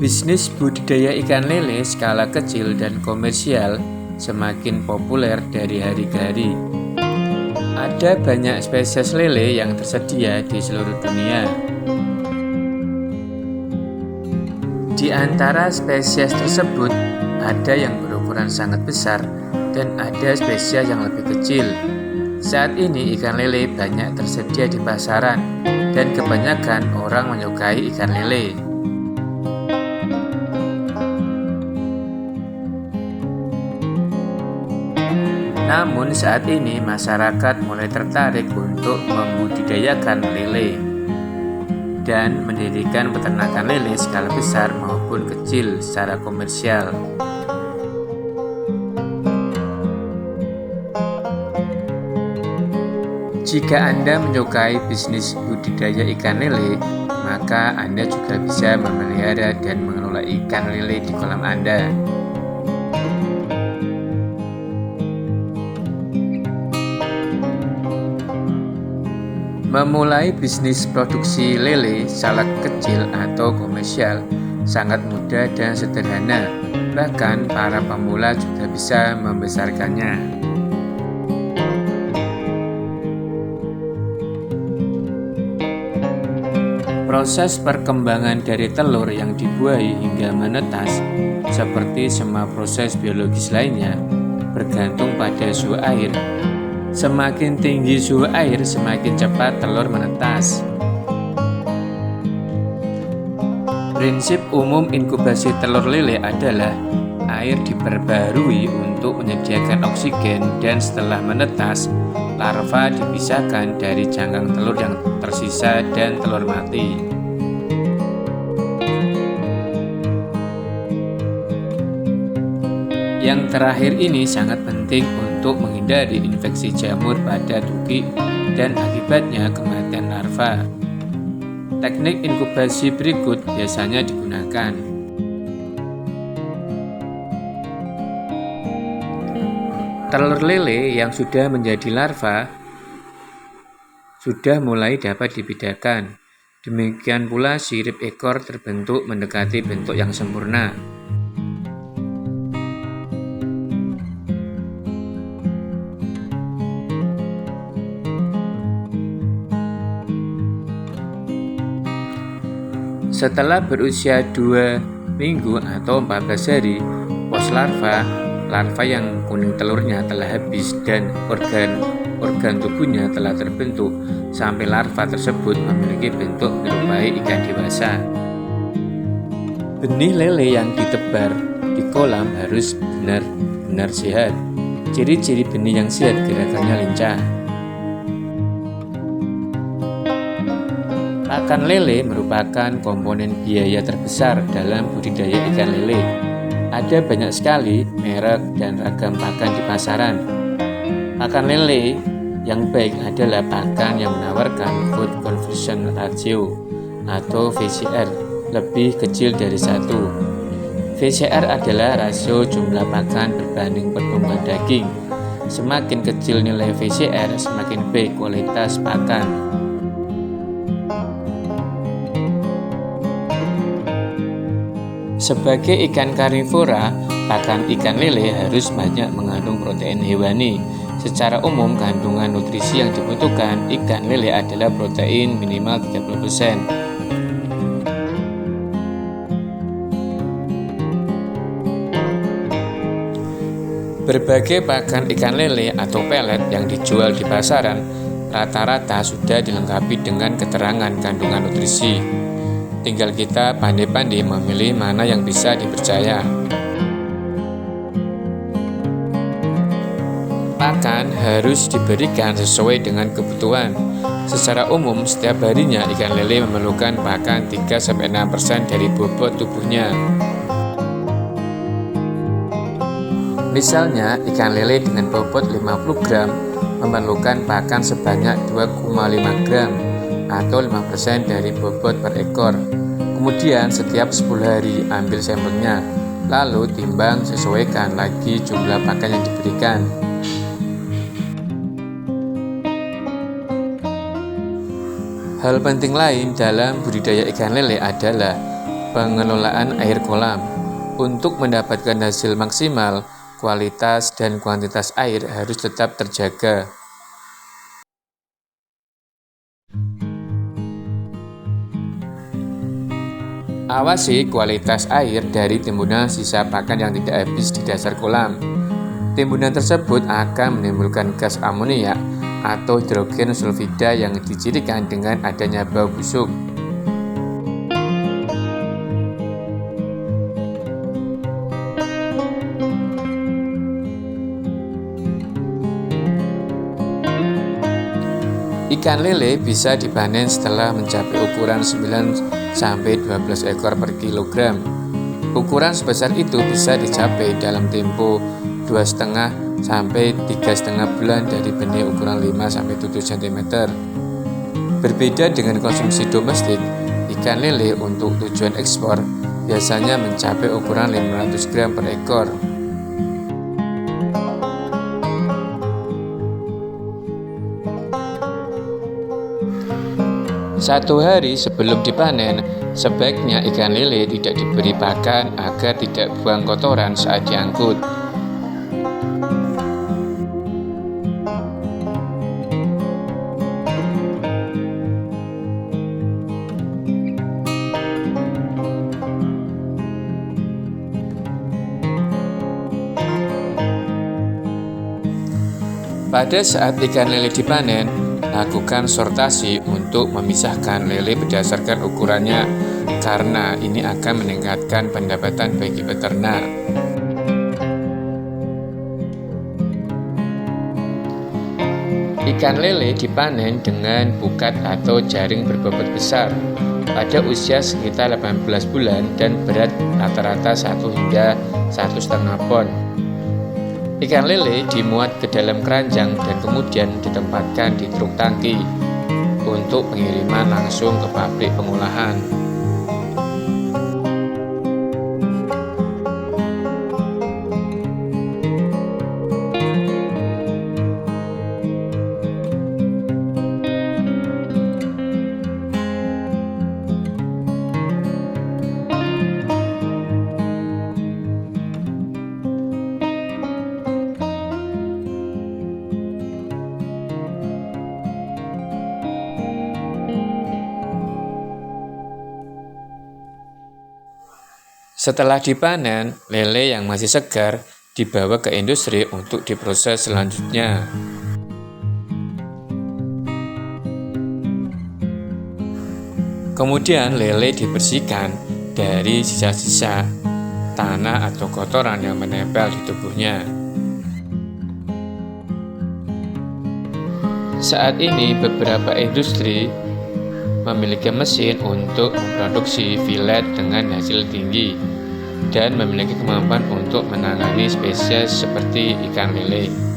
Bisnis budidaya ikan lele skala kecil dan komersial semakin populer dari hari ke hari. Ada banyak spesies lele yang tersedia di seluruh dunia. Di antara spesies tersebut, ada yang berukuran sangat besar dan ada spesies yang lebih kecil. Saat ini ikan lele banyak tersedia di pasaran dan kebanyakan orang menyukai ikan lele. Namun saat ini masyarakat mulai tertarik untuk membudidayakan lele dan mendirikan peternakan lele skala besar maupun kecil secara komersial. Jika Anda menyukai bisnis budidaya ikan lele, maka Anda juga bisa memelihara dan mengelola ikan lele di kolam Anda. Memulai bisnis produksi lele skala kecil atau komersial sangat mudah dan sederhana, bahkan para pemula juga bisa membesarkannya. Proses perkembangan dari telur yang dibuahi hingga menetas, seperti semua proses biologis lainnya, bergantung pada suhu air. Semakin tinggi suhu air, semakin cepat telur menetas. Prinsip umum inkubasi telur lele adalah air diperbarui untuk menyediakan oksigen dan setelah menetas, larva dipisahkan dari jangkang telur yang tersisa dan telur mati. Yang terakhir ini sangat penting untuk menghindari infeksi jamur pada tuki dan akibatnya kematian larva. Teknik inkubasi berikut biasanya digunakan. Telur lele yang sudah menjadi larva sudah mulai dapat dibedakan. Demikian pula sirip ekor terbentuk mendekati bentuk yang sempurna. Setelah berusia 2 minggu atau 14 hari pos larva yang kuning telurnya telah habis dan organ tubuhnya telah terbentuk sampai larva tersebut memiliki bentuk menyerupai ikan dewasa. Benih lele yang ditebar di kolam harus benar-benar sehat. Ciri-ciri benih yang sehat gerakannya lincah. Pakan lele merupakan komponen biaya terbesar dalam budidaya ikan lele. Ada banyak sekali merek dan ragam pakan di pasaran. Pakan lele yang baik adalah pakan yang menawarkan Food Conversion Ratio atau VCR lebih kecil dari 1. VCR adalah rasio jumlah pakan berbanding pertumbuhan daging. Semakin kecil nilai VCR, semakin baik kualitas pakan. Sebagai ikan karnivora, pakan ikan lele harus banyak mengandung protein hewani. Secara umum, kandungan nutrisi yang dibutuhkan ikan lele adalah protein minimal 30%. Berbagai pakan ikan lele atau pelet yang dijual di pasaran rata-rata sudah dilengkapi dengan keterangan kandungan nutrisi. Tinggal kita pandai-pandai memilih mana yang bisa dipercaya. Pakan harus diberikan sesuai dengan kebutuhan. Secara umum, setiap harinya ikan lele memerlukan pakan 3-6% dari bobot tubuhnya. Misalnya, ikan lele dengan bobot 50 gram memerlukan pakan sebanyak 2,5 gram atau 5% dari bobot per ekor. Kemudian setiap 10 hari ambil sampelnya, lalu timbang, sesuaikan lagi jumlah pakan yang diberikan. Hal penting lain dalam budidaya ikan lele adalah Pengelolaan air kolam. Untuk mendapatkan hasil maksimal, kualitas dan kuantitas air harus tetap terjaga. Awasi kualitas air dari timbunan sisa pakan yang tidak habis di dasar kolam. Timbunan tersebut akan menimbulkan gas amonia atau hidrogen sulfida yang dicirikan dengan adanya bau busuk. Ikan lele bisa dipanen setelah mencapai ukuran 9-12 ekor per kilogram. Ukuran sebesar itu bisa dicapai dalam tempo 2,5-3,5 bulan dari benih ukuran 5-7 cm. Berbeda dengan konsumsi domestik, ikan lele untuk tujuan ekspor biasanya mencapai ukuran 500 gram per ekor. Satu hari sebelum dipanen, sebaiknya ikan lele tidak diberi pakan agar tidak buang kotoran saat diangkut. Pada saat ikan lele dipanen, lakukan sortasi untuk memisahkan lele berdasarkan ukurannya karena ini akan meningkatkan pendapatan bagi peternak. Ikan lele dipanen dengan bukat atau jaring berbobot besar pada usia sekitar 18 bulan dan berat rata-rata 1 hingga 1,5 pon. Ikan lele dimuat ke dalam keranjang dan kemudian ditempatkan di truk tangki untuk pengiriman langsung ke pabrik pengolahan. Setelah dipanen, lele yang masih segar dibawa ke industri untuk diproses selanjutnya. Kemudian lele dibersihkan dari sisa-sisa tanah atau kotoran yang menempel di tubuhnya. Saat ini beberapa industri memiliki mesin untuk memproduksi filet dengan hasil tinggi dan memiliki kemampuan untuk menangani spesies seperti ikan lele.